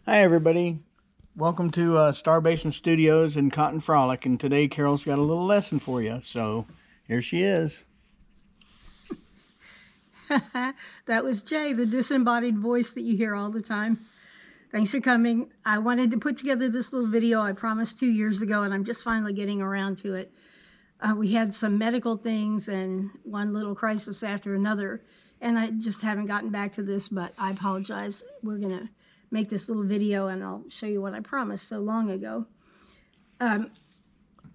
Hi everybody, welcome to Star Basin Studios and Cotton Frolic, and today Carol's got a little lesson for you, so here she is. That was Jay, the disembodied voice that you hear all the time. Thanks for coming. I wanted to put together this little video I promised 2 years ago, and I'm just finally getting around to it. We had some medical things and one little crisis after another, and I just haven't gotten back to this, but I apologize. We're going to make this little video, and I'll show you what I promised so long ago.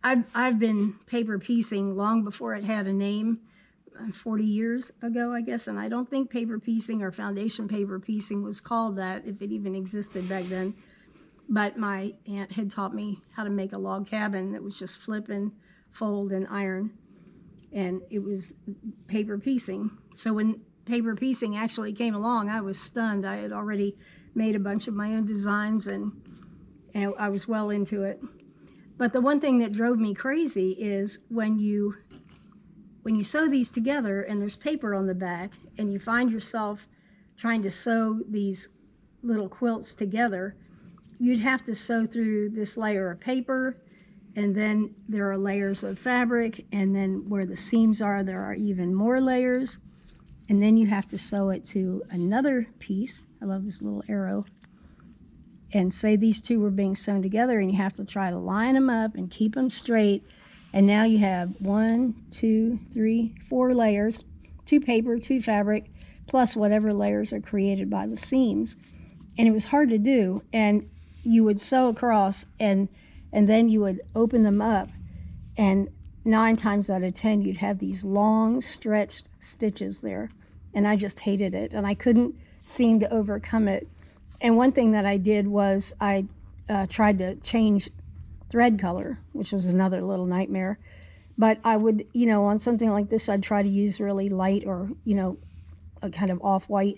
I've been paper piecing long before it had a name, 40 years ago, I guess, and I don't think paper piecing or foundation paper piecing was called that, if it even existed back then. But my aunt had taught me how to make a log cabin that was just flip and fold and iron, and it was paper piecing. So when paper piecing actually came along, I was stunned. I had already made a bunch of my own designs, and I was well into it. But the one thing that drove me crazy is when you sew these together and there's paper on the back, and you find yourself trying to sew these little quilts together, you'd have to sew through this layer of paper, and then there are layers of fabric, and then where the seams are, there are even more layers, and then you have to sew it to another piece. I love this little arrow. And say these two were being sewn together, and you have to try to line them up and keep them straight. And now you have 1, 2, 3, 4 layers, 2 paper, 2 fabric, plus whatever layers are created by the seams. And it was hard to do. And you would sew across, and then you would open them up, and 9 times out of 10 you'd have these long stretched stitches there. And I just hated it, and I couldn't seem to overcome it. And one thing that I did was I tried to change thread color, which was another little nightmare. But I would, on something like this, I'd try to use really light or, a kind of off-white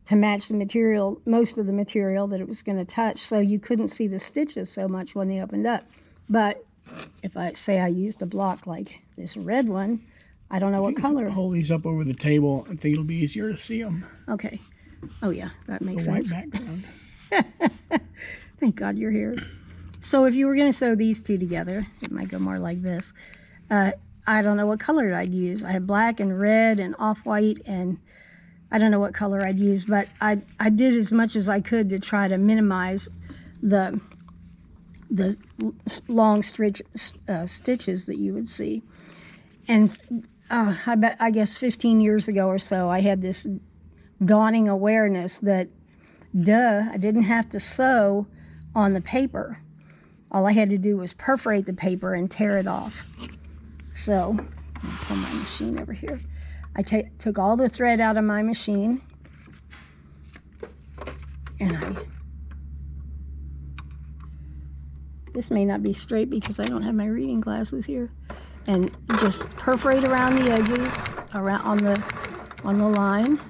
to match the material, most of the material that it was going to touch, so you couldn't see the stitches so much when they opened up. But if I say I used a block like this red one, I don't know what color. Hold these up over the table. I think it'll be easier to see them. Okay. Oh yeah, that makes sense. sense. White background. Thank God you're here. So if you were going to sew these two together, it might go more like this. I don't know what color I'd use. I had black and red and off-white, and I don't know what color I'd use, but I did as much as I could to try to minimize the long stitches that you would see. And I guess 15 years ago or so, I had this dawning awareness that, I didn't have to sew on the paper. All I had to do was perforate the paper and tear it off. So, I'll pull my machine over here. I took all the thread out of my machine, and this may not be straight because I don't have my reading glasses here, and just perforate around the edges, on the line.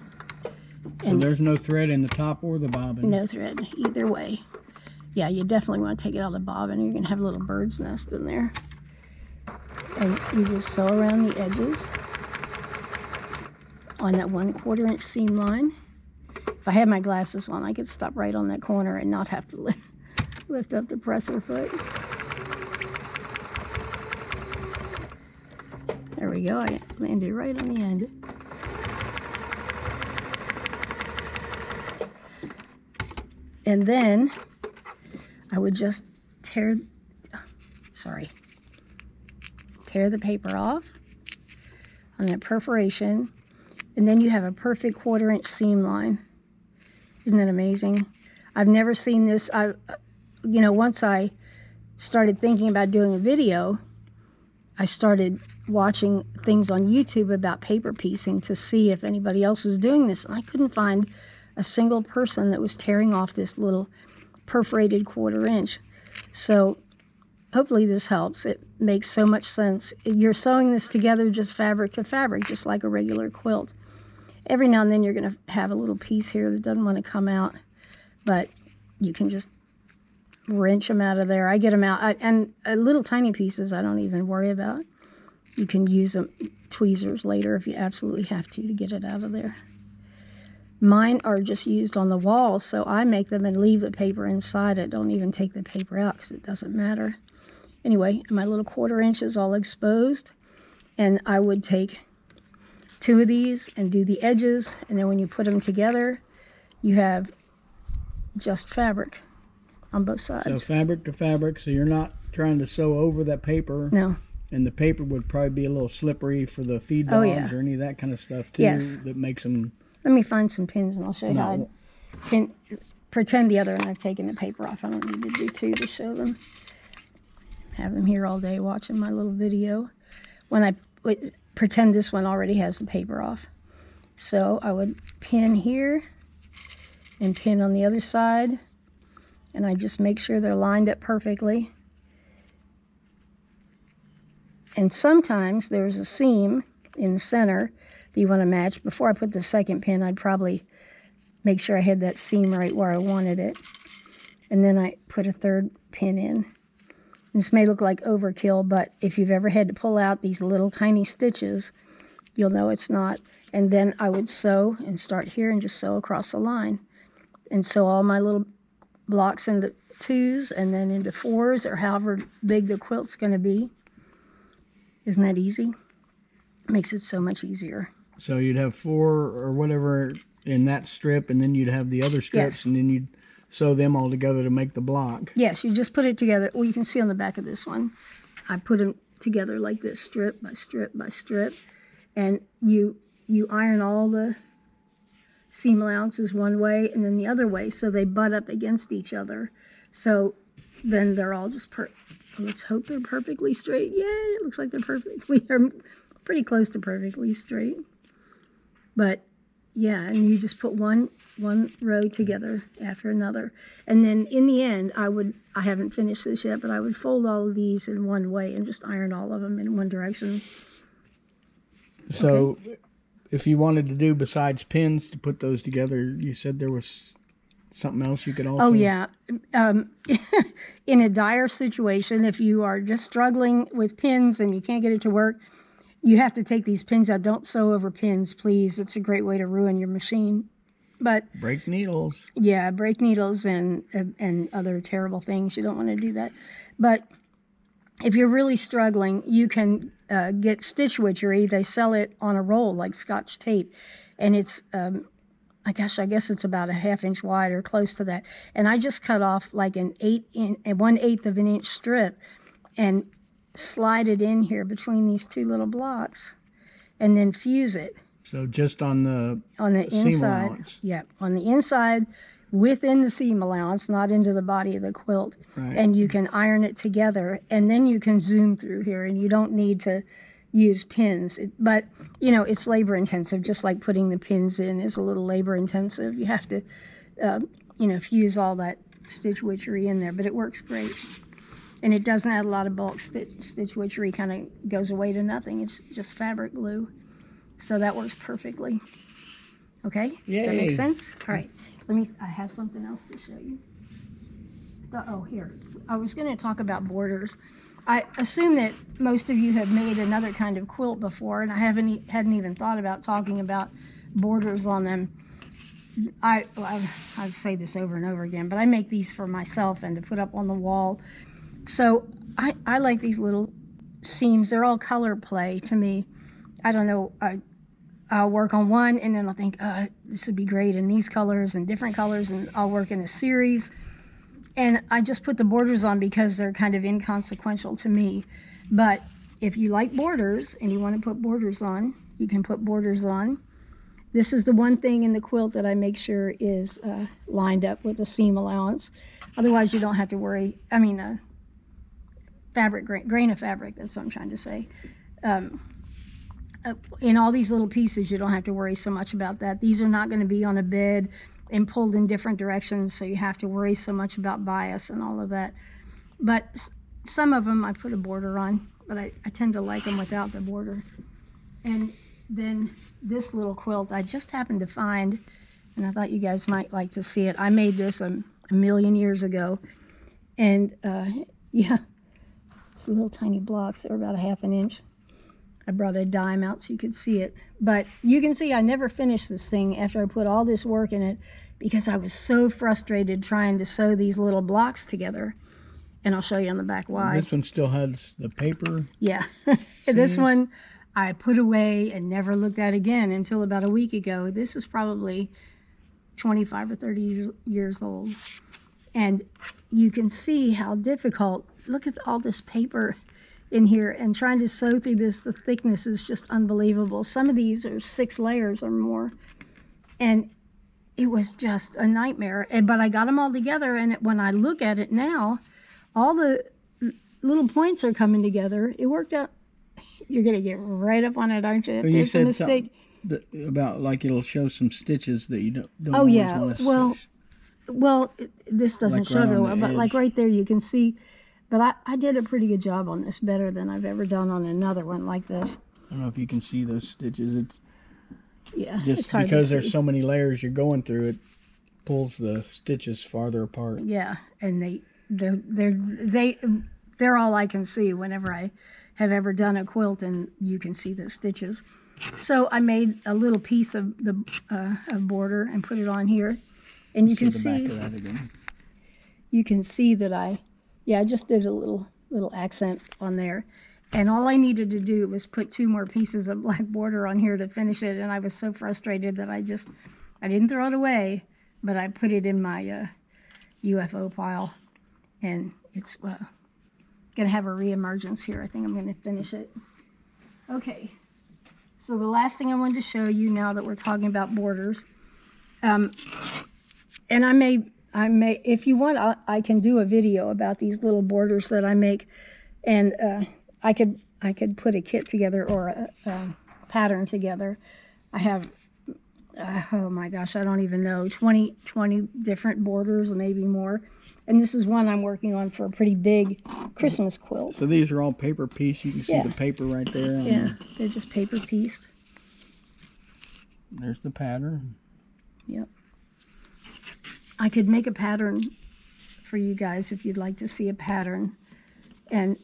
So there's no thread in the top or the bobbin? No thread, either way. Yeah, you definitely want to take it out of the bobbin. You're going to have a little bird's nest in there. And you just sew around the edges on that 1/4 inch seam line. If I had my glasses on, I could stop right on that corner and not have to lift up the presser foot. There we go. I landed right on the end. And then I would just tear the paper off on that perforation, and then you have a perfect 1/4 inch seam line. Isn't that amazing? I've never seen this. Once I started thinking about doing a video, I started watching things on YouTube about paper piecing to see if anybody else was doing this, and I couldn't find a single person that was tearing off this little perforated 1/4 inch. So hopefully this helps. It makes so much sense. You're sewing this together just fabric to fabric, just like a regular quilt. Every now and then you're going to have a little piece here that doesn't want to come out, but you can just wrench them out of there. I get them out, and little tiny pieces I don't even worry about. You can use them tweezers later if you absolutely have to get it out of there. Mine are just used on the wall, so I make them and leave the paper inside. I don't even take the paper out because it doesn't matter. Anyway, my little 1/4 inch is all exposed, and I would take 2 of these and do the edges, and then when you put them together, you have just fabric on both sides. So fabric to fabric, so you're not trying to sew over that paper. No. And the paper would probably be a little slippery for the feed dogs or any of that kind of stuff too. Yes. That makes them. Let me find some pins and I'll show you how I pin. Pretend the other, and I've taken the paper off. I don't need to do 2 to show them. Have them here all day watching my little video. When I pretend this one already has the paper off. So I would pin here and pin on the other side, and I just make sure they're lined up perfectly. And sometimes there's a seam in the center that you want to match. Before I put the second pin, I'd probably make sure I had that seam right where I wanted it. And then I put a 3rd pin in. This may look like overkill, but if you've ever had to pull out these little tiny stitches, you'll know it's not. And then I would sew and start here and just sew across the line. And sew all my little blocks into 2s and then into 4s, or however big the quilt's going to be. Isn't that easy? Makes it so much easier. So you'd have 4 or whatever in that strip, and then you'd have the other strips, and then you'd sew them all together to make the block. Yes, you just put it together. Well, you can see on the back of this one, I put them together like this, strip by strip by strip, and you iron all the seam allowances one way and then the other way, so they butt up against each other. So then they're all just let's hope they're perfectly straight. Yay, it looks like they're pretty close to perfectly straight. But yeah, and you just put one row together after another. And then in the end, I haven't finished this yet, but I would fold all of these in one way and just iron all of them in one direction. So if you wanted to do, besides pins, to put those together, you said there was something else you could also... Oh, yeah. In a dire situation, if you are just struggling with pins and you can't get it to work, you have to take these pins out. Don't sew over pins, please. It's a great way to ruin your machine. But break needles. Yeah, break needles and other terrible things. You don't want to do that. But if you're really struggling, you can get stitch witchery. They sell it on a roll like Scotch tape, and it's I guess it's about a 1/2 inch wide or close to that. And I just cut off like an 1/8 of an inch strip and slide it in here between these 2 little blocks, and then fuse it. So just on the inside, seam allowance. Yeah, on the inside, within the seam allowance, not into the body of the quilt. Right. And you can iron it together, and then you can zoom through here, and you don't need to use pins. But, you know, it's labor intensive, just like putting the pins in is a little labor intensive. You have to, fuse all that stitch witchery in there, but it works great. And it doesn't add a lot of bulk. Stitch witchery kind of goes away to nothing. It's just fabric glue. So that works perfectly. Okay? Yay. That makes sense? All right. I have something else to show you. Here. I was going to talk about borders. I assume that most of you have made another kind of quilt before, and I hadn't even thought about talking about borders on them. I say this over and over again, but I make these for myself and to put up on the wall. So I like these little seams. They're all color play to me. I don't know. I'll work on one, and then I'll think, this would be great in these colors and different colors, and I'll work in a series. And I just put the borders on because they're kind of inconsequential to me. But if you like borders and you want to put borders on, you can put borders on. This is the one thing in the quilt that I make sure is lined up with a seam allowance. Otherwise, you don't have to worry. I mean, grain of fabric, that's what I'm trying to say. In all these little pieces, you don't have to worry so much about that. These are not going to be on a bed and pulled in different directions, so you have to worry so much about bias and all of that. But some of them I put a border on, but I tend to like them without the border. And then this little quilt I just happened to find, and I thought you guys might like to see it. I made this a million years ago, and yeah, it's little tiny blocks. They're about a 1/2 inch. I brought a dime out so you could see it. But you can see I never finished this thing after I put all this work in it because I was so frustrated trying to sew these little blocks together. And I'll show you on the back why. This one still has the paper. Yeah. This one I put away and never looked at again until about a week ago. This is probably 25 or 30 years old. And you can see how difficult, look at all this paper in here, and trying to sew through this, the thickness is just unbelievable. Some of these are 6 layers or more. And it was just a nightmare. But I got them all together, and when I look at it now, all the little points are coming together. It worked out. You're going to get right up on it, aren't you? Well, you said a mistake about like it'll show some stitches that you don't oh, always yeah. want to Well, this doesn't like show right very on well, the but like edge. right there you can see. But I did a pretty good job on this, better than I've ever done on another one like this. I don't know if you can see those stitches. It's Yeah, just it's hard because to there's see. so many layers you're going through, it pulls the stitches farther apart. Yeah, and they're all I can see whenever I have ever done a quilt, and you can see the stitches. So I made a little piece of the of border and put it on here, and you can the see back of that again. you can see that I just did a little accent on there. And all I needed to do was put 2 more pieces of black border on here to finish it, and I was so frustrated that I didn't throw it away, but I put it in my UFO pile, and it's going to have a reemergence here. I think I'm going to finish it. Okay, so the last thing I wanted to show you now that we're talking about borders, and I may, if you want, I can do a video about these little borders that I make, and I could put a kit together or a pattern together. I have, oh my gosh, I don't even know, 20 different borders, maybe more. And this is one I'm working on for a pretty big Christmas quilt. So these are all paper piece. You can see Yeah. the paper right there. Yeah, they're just paper pieced. There's the pattern. Yep. I could make a pattern for you guys if you'd like to see a pattern. And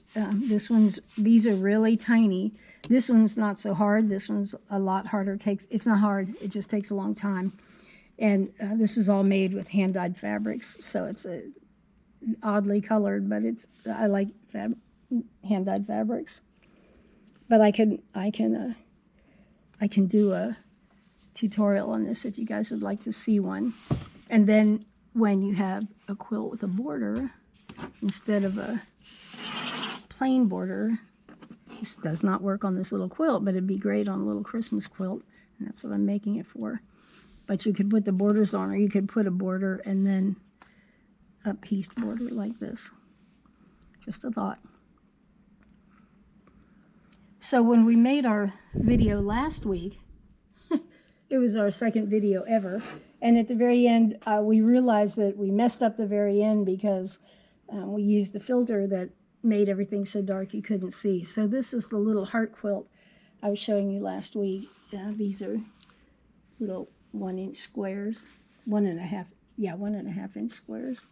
these are really tiny. This one's not so hard. This one's a lot harder. It's not hard. It just takes a long time. And this is all made with hand-dyed fabrics, so it's oddly colored, but I like hand-dyed fabrics. But I can do a tutorial on this if you guys would like to see one. And then when you have a quilt with a border instead of a plain border, this does not work on this little quilt, but it'd be great on a little Christmas quilt, and that's what I'm making it for. But you could put the borders on, or you could put a border and then a pieced border like this. Just a thought. So when we made our video last week, it was our second video ever, and at the very end we realized that we messed up the very end because we used a filter that made everything so dark you couldn't see. So this is the little heart quilt I was showing you last week. These are little 1-inch squares, 1.5 inch squares.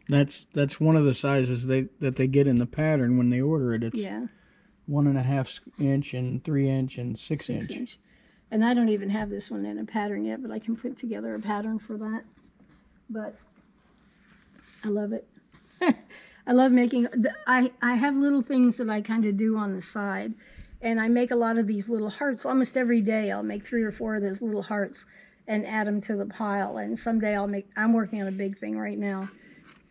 That's one of the sizes that they get in the pattern when they order it. It's 1.5 inch and 3 inch and 6 inch. And I don't even have this one in a pattern yet, but I can put together a pattern for that. But I love it. I love making, I have little things that I kind of do on the side, and I make a lot of these little hearts. Almost every day I'll make 3 or 4 of those little hearts and add them to the pile, and someday I'm working on a big thing right now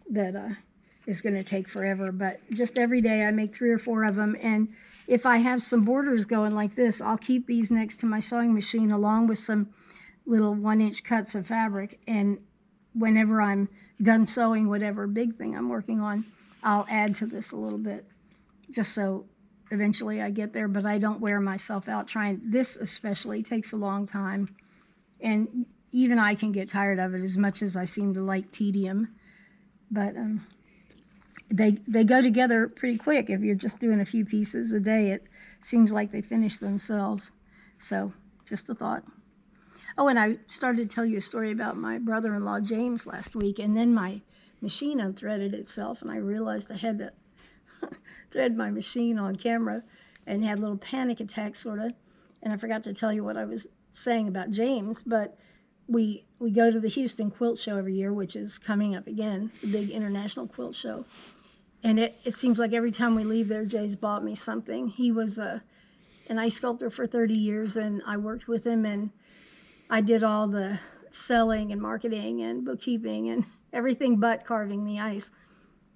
that is going to take forever, but just every day I make 3 or 4 of them, and if I have some borders going like this, I'll keep these next to my sewing machine along with some little 1-inch cuts of fabric, and whenever I'm done sewing whatever big thing I'm working on, I'll add to this a little bit, just so eventually I get there, but I don't wear myself out trying. This especially takes a long time, and even I can get tired of it as much as I seem to like tedium. But they go together pretty quick. If you're just doing a few pieces a day, it seems like they finish themselves. So just a thought. Oh, and I started to tell you a story about my brother-in-law James last week, and then my machine unthreaded itself, and I realized I had to thread my machine on camera, and had a little panic attack, sort of. And I forgot to tell you what I was saying about James, but we go to the Houston Quilt Show every year, which is coming up again, the big international quilt show. And it seems like every time we leave there, Jay's bought me something. He was an ice sculptor for 30 years, and I worked with him, and I did all the selling and marketing and bookkeeping and everything but carving the ice.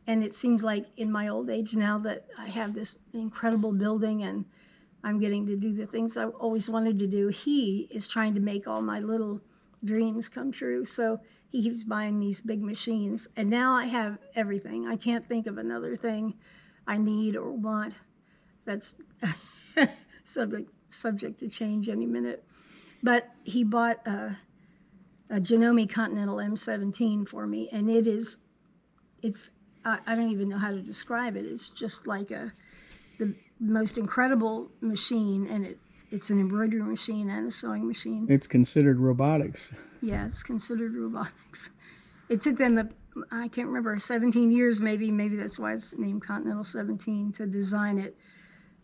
And it seems like in my old age now that I have this incredible building and I'm getting to do the things I always wanted to do. He is trying to make all my little dreams come true. So he keeps buying these big machines. And now I have everything. I can't think of another thing I need or want. That's subject to change any minute. But he bought a Janome Continental M17 for me, and I don't even know how to describe it. It's just like the most incredible machine, and it's an embroidery machine and a sewing machine. It's considered robotics. Yeah, it's considered robotics. It took them, I can't remember, 17 years maybe that's why it's named Continental 17, to design it,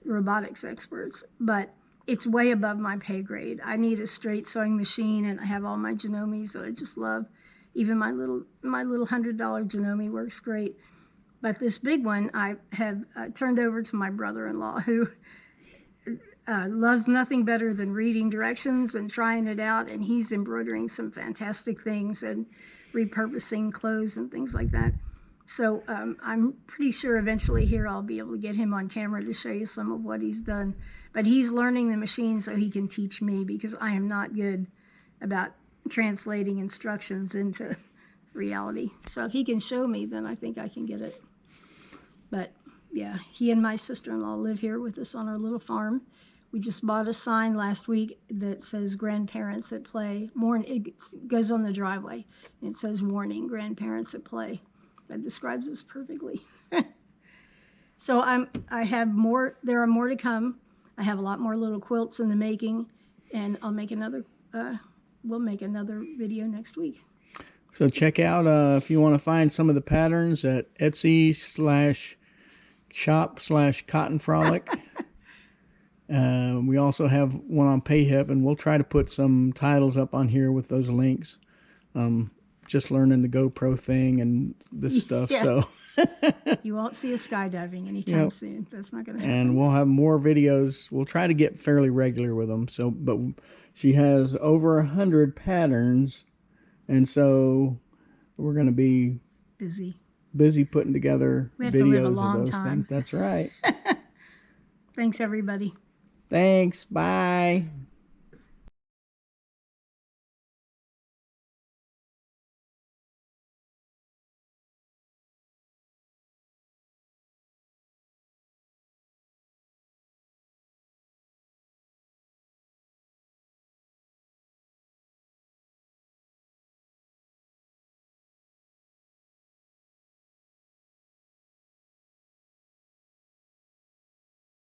robotics experts. But it's way above my pay grade. I need a straight sewing machine, and I have all my Janomes that I just love. Even my little $100 Janome works great. But this big one I have turned over to my brother-in-law, who loves nothing better than reading directions and trying it out. And he's embroidering some fantastic things and repurposing clothes and things like that. So I'm pretty sure eventually here I'll be able to get him on camera to show you some of what he's done. But he's learning the machine so he can teach me, because I am not good about translating instructions into reality. So if he can show me, then I think I can get it. But yeah, he and my sister-in-law live here with us on our little farm. We just bought a sign last week that says grandparents at play. It goes on the driveway. And it says, warning, grandparents at play. That describes us perfectly. So I have more. There are more to come. I have a lot more little quilts in the making, and I'll make another. We'll make another video next week. So check out if you want to find some of the patterns at Etsy/shop/Cotton Frolic. We also have one on PayHip, and we'll try to put some titles up on here with those links. Just learning the GoPro thing and this stuff. Yeah. So you won't see us skydiving anytime soon. That's not going to happen. And we'll have more videos. We'll try to get fairly regular with them. So, but she has over 100 patterns, and so we're going to be busy putting together we have videos to live a of long those time. things. That's right. Thanks, everybody. Thanks. Bye.